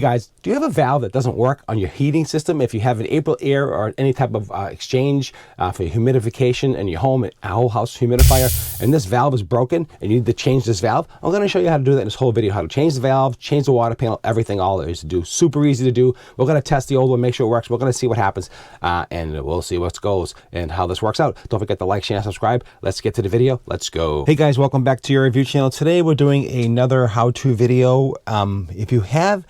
Guys, do you have a valve that doesn't work on your heating system? If you have an AprilAire or any type of exchange for your humidification in your home, a whole house humidifier, and this valve is broken and you need to change this valve, I'm going to show you how to do that in this whole video, how to change the valve, change the water panel, everything, all there is to do. Super easy to do. We're going to test the old one, make sure it works. We're going to see what happens, and we'll see what goes and how this works out. Don't forget to like, share, and subscribe. Let's get to the video. Let's go. Hey guys, welcome back to your review channel. Today we're doing another how-to video. If you have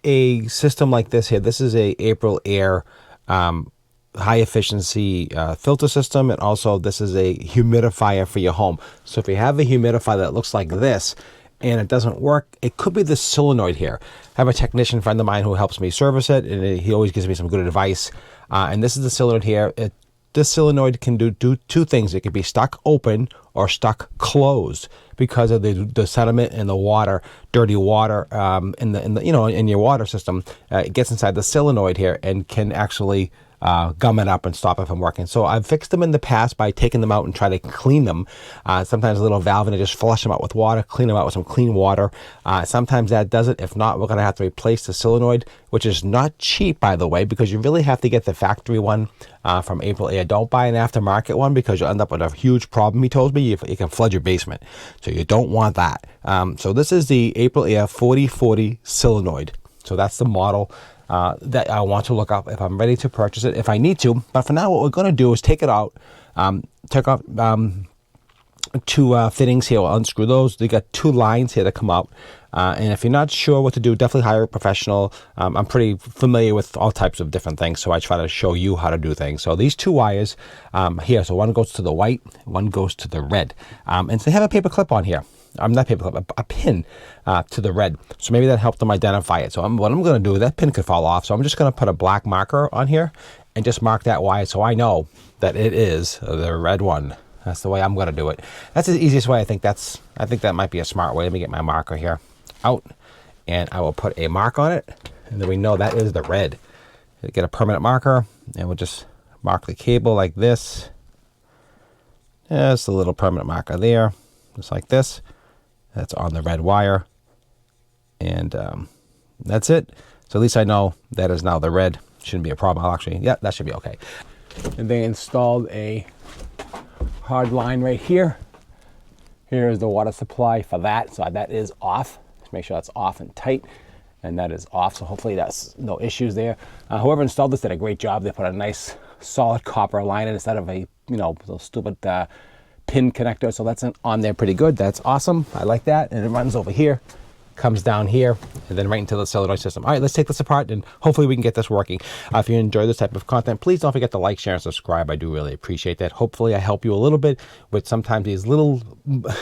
a system like this here, this is a AprilAire high efficiency filter system, and also this is a humidifier for your home. So if you have a humidifier that looks like this and it doesn't work, it could be the solenoid here. I have a technician friend of mine who helps me service it, and he always gives me some good advice. And this is the solenoid here. This solenoid can do two things. It could be stuck open or stuck closed because of the sediment and the water, dirty water in your water system. It gets inside the solenoid here and can actually gum it up and stop it from working. So I've fixed them in the past by taking them out and try to clean them. Sometimes a little valve and I just flush them out with water, clean them out with some clean water. Sometimes that does it. If not, we're going to have to replace the solenoid, which is not cheap, by the way, because you really have to get the factory one from AprilAire. Don't buy an aftermarket one because you'll end up with a huge problem. He told me it can flood your basement, so you don't want that. So this is the AprilAire 4040 solenoid. So that's the model that I want to look up if I'm ready to purchase it, if I need to. But for now, what we're going to do is take it out, take off two fittings here. We'll unscrew those. They got two lines here that come out. And if you're not sure what to do, definitely hire a professional. I'm pretty familiar with all types of different things, so I try to show you how to do things. So these two wires here, so one goes to the white, one goes to the red. And so they have a paper clip on here. Not paper clip, a pin to the red. So maybe that helped them identify it. So what I'm going to do, that pin could fall off. So I'm just going to put a black marker on here and just mark that wire so I know that it is the red one. That's the way I'm going to do it. That's the easiest way. I think that might be a smart way. Let me get my marker here out, and I will put a mark on it, and then we know that is the red. Get a permanent marker, and we'll just mark the cable like this. Just a little permanent marker there, just like this. That's on the red wire, and that's it. So at least I know that is now the red. Shouldn't be a problem. Yeah, that should be okay. And they installed a hard line right here. Here is the water supply for that. So that is off. Just make sure that's off and tight. And that is off. So hopefully that's no issues there. Whoever installed this did a great job. They put a nice solid copper line in instead of a, those stupid pin connector. So that's on there pretty good. That's awesome. I like that. And it runs over here, comes down here, and then right into the solenoid system. All right, let's take this apart, and hopefully we can get this working. If you enjoy this type of content, please don't forget to like, share, and subscribe. I do really appreciate that. Hopefully I help you a little bit with sometimes these little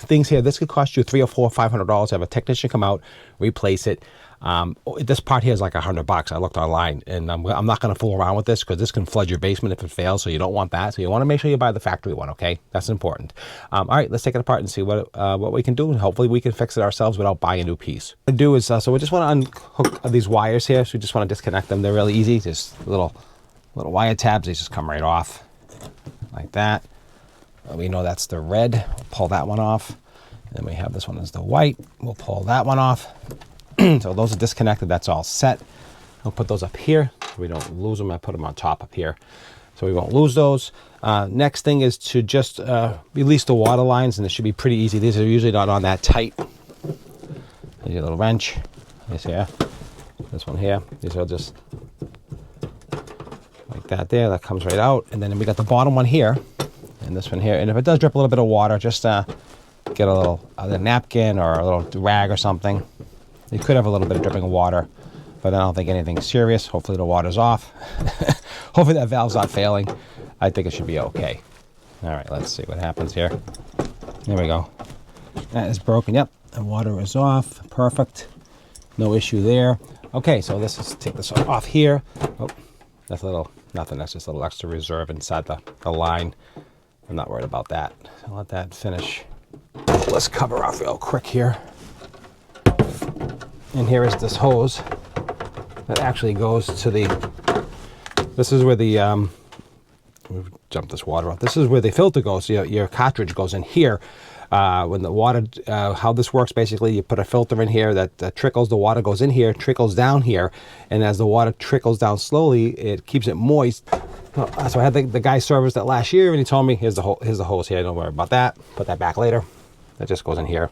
things here. This could cost you $300 or $400, $500. Have a technician come out, replace it. This part here is like $100. I looked online, and I'm not going to fool around with this because this can flood your basement if it fails, so you don't want that. So you want to make sure you buy the factory one, okay? That's important. All right, let's take it apart and see what we can do, and hopefully we can fix it ourselves without buying a new piece. What I do is, so we just want to unhook these wires here, so we just want to disconnect them. They're really easy, just little wire tabs. They just come right off like that. We know that's the red. We'll pull that one off. And then we have this one as the white. We'll pull that one off. So those are disconnected. That's all set. I'll put those up here so we don't lose them. I put them on top up here so we won't lose those. Next thing is to just release the water lines, and it should be pretty easy. These are usually not on that tight. There's your little wrench. This here. This one here. These are just like that there. That comes right out. And then we got the bottom one here and this one here. And if it does drip a little bit of water, just get a napkin or a little rag or something. You could have a little bit of dripping of water, but I don't think anything's serious. Hopefully the water's off. Hopefully that valve's not failing. I think it should be okay. All right, let's see what happens here. There we go. That is broken. Yep, the water is off. Perfect. No issue there. Okay, so let's take this off here. Oh, that's a little, nothing. That's just a little extra reserve inside the line. I'm not worried about that. I'll let that finish. Let's cover off real quick here. And here is this hose that actually goes to this is where the, jump this water off. This is where the filter goes. So your cartridge goes in here. when the water, how this works, basically, you put a filter in here that trickles, the water goes in here, trickles down here, and as the water trickles down slowly, it keeps it moist. So I had the guy service that last year, and he told me, here's the hose here, don't worry about that, put that back later. That just goes in here.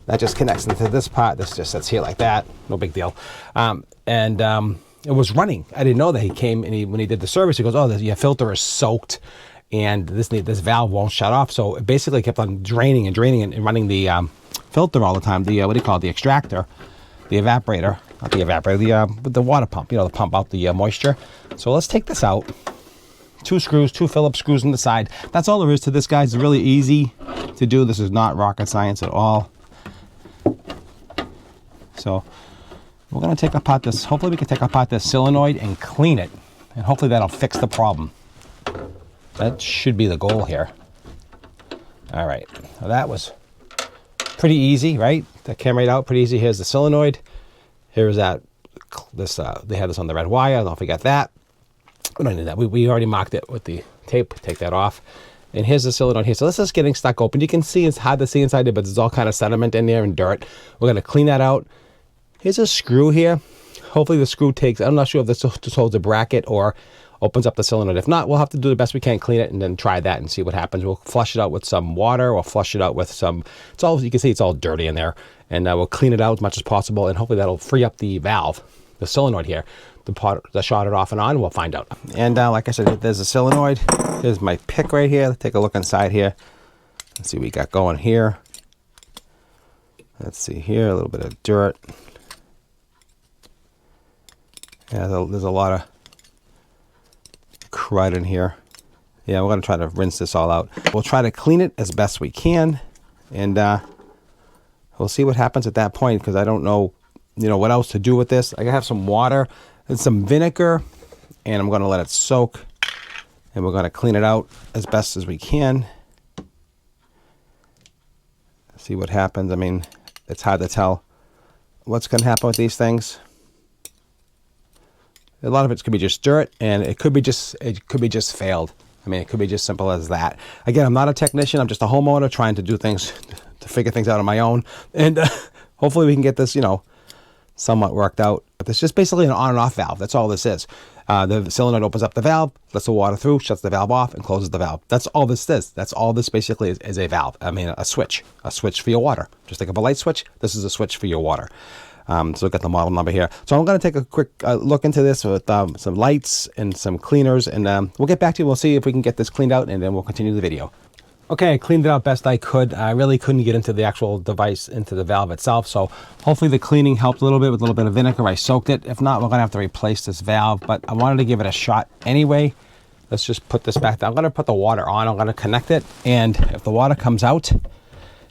That just connects into this part. This just sits here like that, no big deal. It was running. I didn't know that. He came, and when he did the service, he goes, oh, your filter is soaked, and this valve won't shut off. So it basically kept on draining and running the filter all the time. The what do you call it? The extractor, the evaporator, not the evaporator, the water pump. You know, to pump out the moisture. So let's take this out. 2 screws, 2 Phillips screws on the side. That's all there is to this, guys. It's really easy to do. This is not rocket science at all. So we're going to take apart this. Hopefully we can take apart this solenoid and clean it, and hopefully that'll fix the problem. That should be the goal here. All right, well, that was pretty easy, right? That came right out pretty easy. Here's the solenoid. Here's that. They had this on the red wire. Don't forget that. We don't need that. We already marked it with the tape. Take that off. And here's the solenoid here. So this is getting stuck open. You can see it's hard to see inside there, but there's all kind of sediment in there and dirt. We're going to clean that out. Here's a screw here. Hopefully the screw takes, I'm not sure if this just holds a bracket or opens up the solenoid. If not, we'll have to do the best we can, clean it, and then try that and see what happens. We'll flush it out with some water, or flush it out with some, it's all, you can see it's all dirty in there. And we'll clean it out as much as possible, and hopefully that'll free up the valve, the solenoid here. The part that shot it off and on, we'll find out. And like I said, there's a solenoid. Here's my pick right here. Let's take a look inside here. Let's see what we got going here. Let's see here, a little bit of dirt. Yeah, there's a lot of crud in here. Yeah, we're going to try to rinse this all out. We'll try to clean it as best we can, and we'll see what happens at that point, because I don't know, what else to do with this. I have some water and some vinegar, and I'm going to let it soak, and we're going to clean it out as best as we can. See what happens. I mean, it's hard to tell what's going to happen with these things. A lot of it could be just dirt, and it could be just failed. I mean, it could be just simple as that. Again, I'm not a technician. I'm just a homeowner trying to do things, to figure things out on my own, and hopefully we can get this, somewhat worked out. But it's just basically an on and off valve. That's all this is. The solenoid opens up the valve, lets the water through, shuts the valve off, and closes the valve. That's all this is. That's all this basically is a valve. I mean, a switch for your water. Just think of a light switch. This is a switch for your water. So we've got the model number here. So I'm going to take a quick look into this with some lights and some cleaners, and we'll get back to you. We'll see if we can get this cleaned out, and then we'll continue the video. Okay, I cleaned it out best I could. I really couldn't get into the actual device, into the valve itself. So hopefully the cleaning helped a little bit with a little bit of vinegar. I soaked it. If not, we're going to have to replace this valve, but I wanted to give it a shot anyway. Let's just put this back down. I'm going to put the water on. I'm going to connect it. And if the water comes out,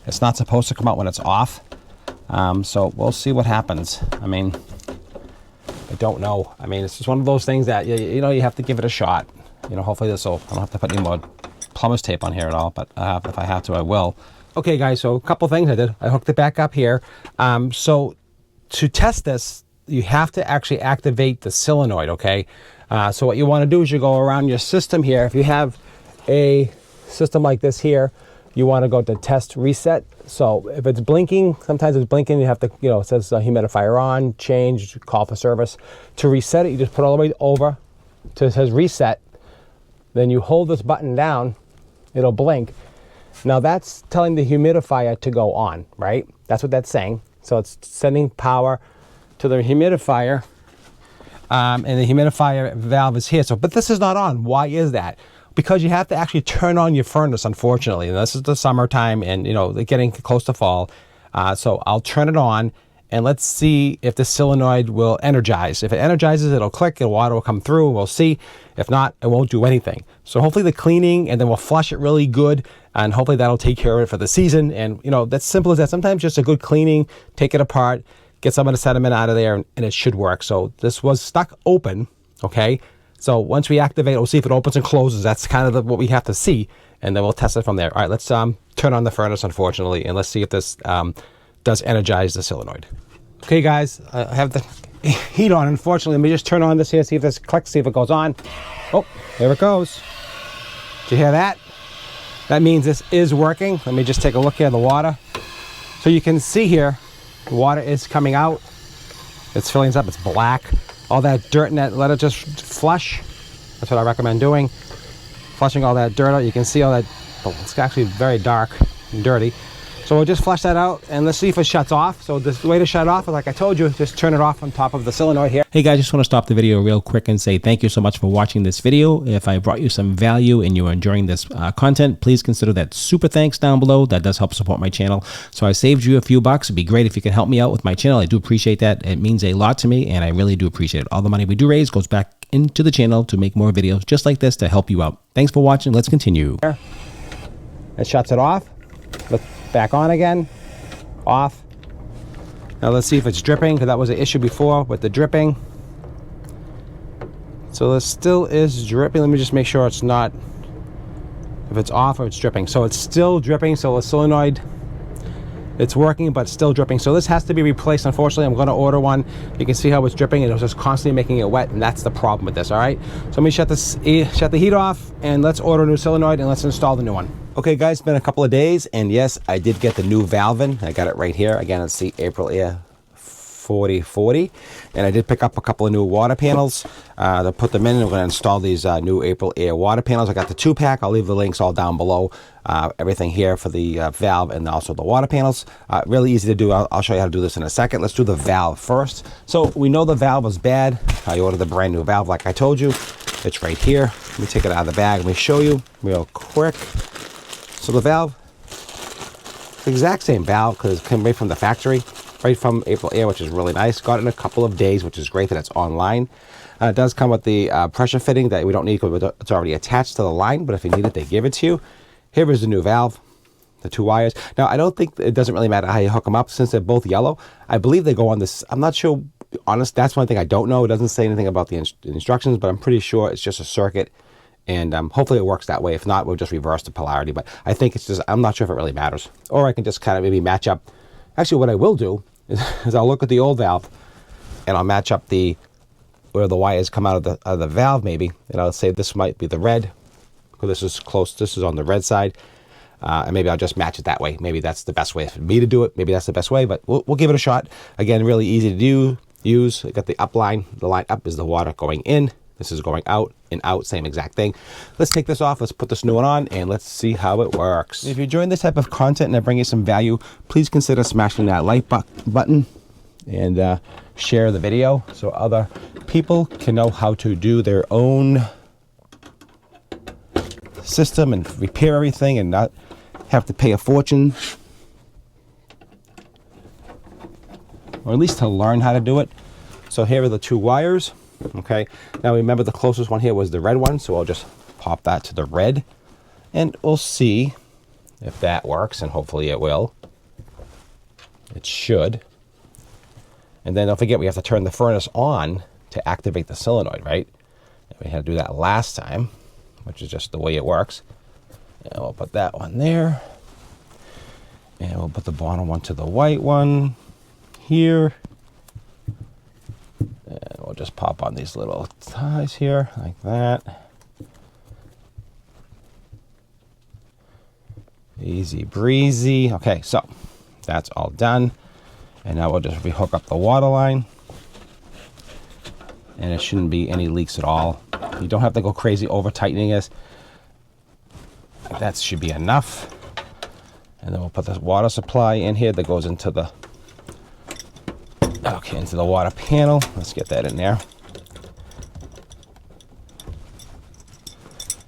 it's not supposed to come out when it's off. So we'll see what happens. I mean, I don't know. I mean, it's just one of those things that, you have to give it a shot. Hopefully this will, I don't have to put any more plumber's tape on here at all, but if I have to, I will. Okay, guys, so a couple things I did. I hooked it back up here. So to test this, you have to actually activate the solenoid, okay? So what you want to do is you go around your system here. If you have a system like this here, you want to go to test reset. So if it's blinking, sometimes it's blinking, you have to, it says humidifier on, change, call for service. To reset it, you just put all the way over till it says reset. Then you hold this button down, it'll blink. Now that's telling the humidifier to go on, right? That's what that's saying. So it's sending power to the humidifier, and the humidifier valve is here. So, but this is not on. Why is that? Because you have to actually turn on your furnace, unfortunately. And this is the summertime, and they're getting close to fall. So I'll turn it on, and let's see if the solenoid will energize. If it energizes, it'll click, and water will come through, and we'll see. If not, it won't do anything. So hopefully the cleaning, and then we'll flush it really good, and hopefully that'll take care of it for the season. And that's simple as that. Sometimes just a good cleaning, take it apart, get some of the sediment out of there, and it should work. So this was stuck open, okay? So once we activate it, we'll see if it opens and closes. That's kind of what we have to see, and then we'll test it from there. All right, let's turn on the furnace, unfortunately, and let's see if this does energize the solenoid. Okay, guys, I have the heat on, unfortunately. Let me just turn on this here, see if this clicks, see if it goes on. Oh, there it goes. Did you hear that? That means this is working. Let me just take a look here at the water. So you can see here, the water is coming out. It's filling up, it's black. All that dirt in that, let it just flush. That's what I recommend doing. Flushing all that dirt out. You can see all that, oh, it's actually very dark and dirty. So we'll just flush that out and let's see if it shuts off. So the way to shut it off is, like I told you, just turn it off on top of the solenoid here. Hey guys, just want to stop the video real quick and say thank you so much for watching this video. If I brought you some value and you're enjoying this content, please consider that super thanks down below. That does help support my channel. So I saved you a few bucks. It'd be great if you could help me out with my channel. I do appreciate that. It means a lot to me and I really do appreciate it. All the money we do raise goes back into the channel to make more videos just like this to help you out. Thanks for watching. Let's continue. It shuts it off. Let's back on again. Off. Now let's see if it's dripping, because that was an issue before with the dripping. So it still is dripping. Let me just make sure it's not, if it's off or it's dripping. So it's still dripping. So the solenoid, it's working, but still dripping. So this has to be replaced. Unfortunately, I'm going to order one. You can see how it's dripping, and it's just constantly making it wet, and that's the problem with this. All right. So let me shut the heat off, and let's order a new solenoid, and let's install the new one. Okay, guys, it's been a couple of days, and yes, I did get the new valve in. I got it right here. Again, it's the AprilAire 4040, and I did pick up a couple of new water panels to put them in, and we're going to install these new AprilAire water panels. I got the 2-pack. I'll leave the links all down below. Everything here for the valve and also the water panels. Really easy to do. I'll show you how to do this in a second. Let's do the valve first. So we know the valve was bad. I ordered the brand new valve like I told you. It's right here. Let me take it out of the bag. Let me show you real quick. So the valve, the exact same valve, because it came right from the factory, right from AprilAire, which is really nice. Got it in a couple of days, which is great that it's online. It does come with the pressure fitting that we don't need because it's already attached to the line, but if you need it, they give it to you. Here is the new valve, the 2 wires. Now, I don't think, it doesn't really matter how you hook them up since they're both yellow. I believe they go on this, I'm not sure, honest, that's one thing I don't know. It doesn't say anything about the instructions, but I'm pretty sure it's just a circuit. And hopefully it works that way. If not, we'll just reverse the polarity. But I think it's just, I'm not sure if it really matters. Or I can just kind of maybe match up. Actually, what I will do is I'll look at the old valve and I'll match up where the wires come out of the valve maybe. And I'll say this might be the red, because this is close, this is on the red side. And maybe I'll just match it that way. Maybe that's the best way for me to do it. Maybe that's the best way, but we'll give it a shot. Again, really easy to use. I got the up line. The line up is the water going in. This is going out and out, same exact thing. Let's take this off. Let's put this new one on and let's see how it works. If you're enjoying this type of content and I bring you some value, please consider smashing that like button and share the video so other people can know how to do their own system and repair everything and not have to pay a fortune, or at least to learn how to do it. So here are the 2 wires. Okay, now remember the closest one here was the red one, so I'll just pop that to the red and we'll see if that works, and hopefully it will. It should. And then don't forget, we have to turn the furnace on to activate the solenoid, right? And we had to do that last time, which is just the way it works. And we'll put that one there, and we'll put the bottom one to the white one here. And we'll just pop on these little ties here, like that. Easy breezy. Okay, so that's all done. And now we'll just rehook up the water line. And it shouldn't be any leaks at all. You don't have to go crazy over tightening this. That should be enough. And then we'll put the water supply in here that goes into the into the water panel. Let's get that in there.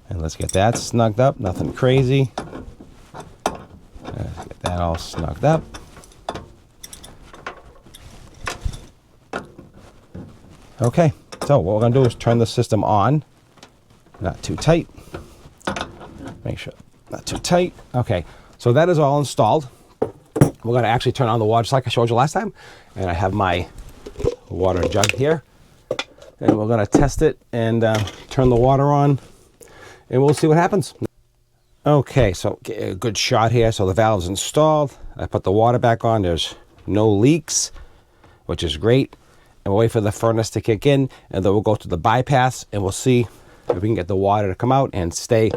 And let's get that snugged up. Nothing crazy. Let's get that all snugged up. Okay, so what we're going to do is turn the system on. Not too tight. Make sure, not too tight. Okay, so that is all installed. We're going to actually turn on the water just like I showed you last time. And I have my water jug here. And we're going to test it and turn the water on. And we'll see what happens. Okay, so a good shot here. So the valve's installed. I put the water back on. There's no leaks, which is great. And we'll wait for the furnace to kick in. And then we'll go to the bypass and we'll see if we can get the water to come out and stay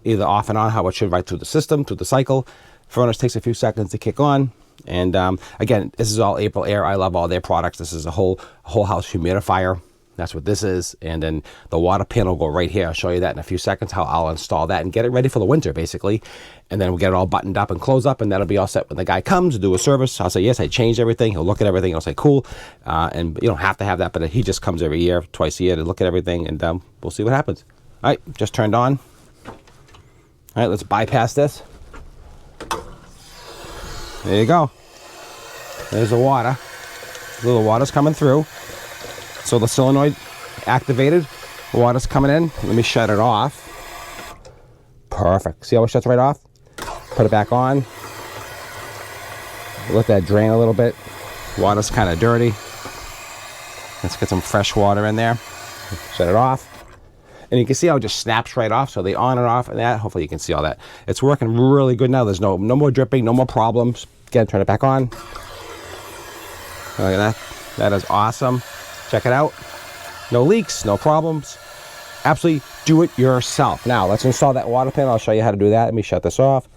either off and on, how it should right through the system, through the cycle. Furnace takes a few seconds to kick on. And again, this is all AprilAire. I love all their products. This is a whole house humidifier. That's what this is. And then the water panel will go right here. I'll show you that in a few seconds, how I'll install that and get it ready for the winter, basically. And then we'll get it all buttoned up and closed up, and that'll be all set when the guy comes to do a service. I'll say, yes, I changed everything. He'll look at everything. I'll say, cool. And you don't have to have that, but he just comes every year, twice a year to look at everything, and we'll see what happens. All right, just turned on. All right, let's bypass this. There you go. There's the water. A little water's coming through. So the solenoid activated. The water's coming in. Let me shut it off. Perfect. See how it shuts right off? Put it back on. Let that drain a little bit. Water's kind of dirty. Let's get some fresh water in there. Shut it off. And you can see how it just snaps right off. So they on and off and that. Hopefully you can see all that. It's working really good now. There's no more dripping, no more problems. Again, turn it back on. Look at that. That is awesome. Check it out. No leaks, no problems. Absolutely do it yourself. Now, let's install that water panel. I'll show you how to do that. Let me shut this off.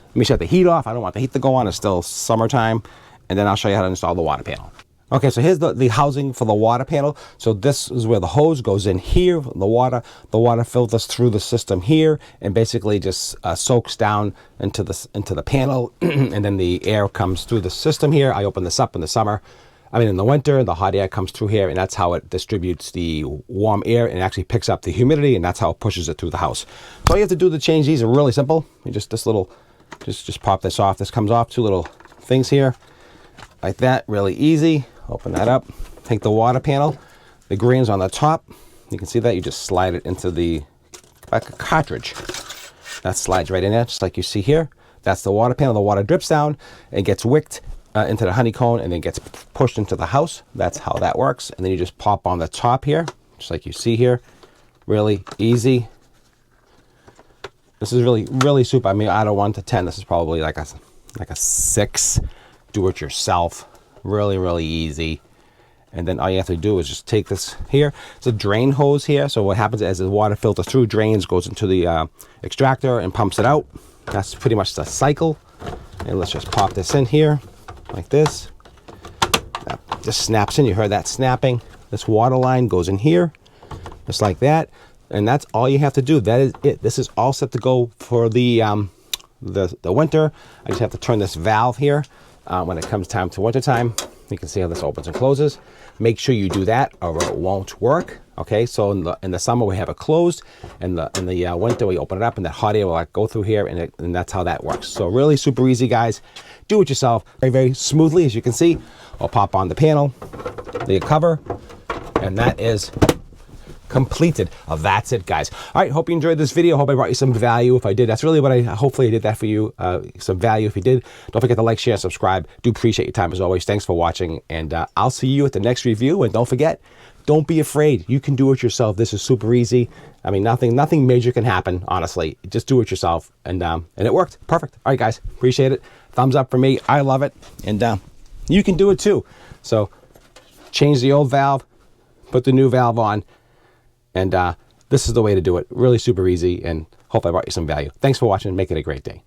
Let me shut the heat off. I don't want the heat to go on. It's still summertime. And then I'll show you how to install the water panel. Okay, so here's the housing for the water panel. So this is where the hose goes in here. The water filters through the system here and basically just soaks down into the panel. And then the air comes through the system here. I open this up in the summer. In the winter, the hot air comes through here, and that's how it distributes the warm air and actually picks up the humidity, and that's how it pushes it through the house. So all you have to do to change these are really simple. You just pop this off. This comes off, two little things here, like that, really easy. Open that up. Take the water panel. The green's on the top. You can see that. You just slide it into like a cartridge. That slides right in there, just like you see here. That's the water panel. The water drips down and gets wicked into the honeycomb and then gets pushed into the house. That's how that works. And then you just pop on the top here, just like you see here. Really easy. This is really super. Out of 1 to 10, this is probably like a 6. Do it yourself. Really easy. And then all you have to do is just take this here. It's a drain hose here. So what happens as the water filters through, drains, goes into the extractor and pumps it out. That's pretty much the cycle. And let's just pop this in here. Like this. That just snaps in. You heard that snapping. This water line goes in here, just like that. And that's all you have to do. That is it. This is all set to go for the winter. I just have to turn this valve here when it comes time to winter time. You can see how this opens and closes. Make sure you do that or it won't work. Okay, so in the summer we have it closed, and in the winter we open it up, and that hot air will go through here, and that's how that works. So really super easy, guys. Do it yourself very smoothly, as you can see. I'll pop on the panel, the cover, and that is completed. That's it, guys. All right, hope you enjoyed this video. Hope I brought you some value. If I did, that's really hopefully I did that for you, some value. If you did, don't forget to like, share, subscribe. Do appreciate your time as always. Thanks for watching, and I'll see you at the next review. And don't forget, don't be afraid. You can do it yourself. This is super easy. Nothing major can happen, honestly. Just do it yourself, and it worked. Perfect. All right, guys, appreciate it. Thumbs up for me. I love it, and you can do it too. So change the old valve, put the new valve on, and this is the way to do it. Really super easy, and hope I brought you some value. Thanks for watching. Make it a great day.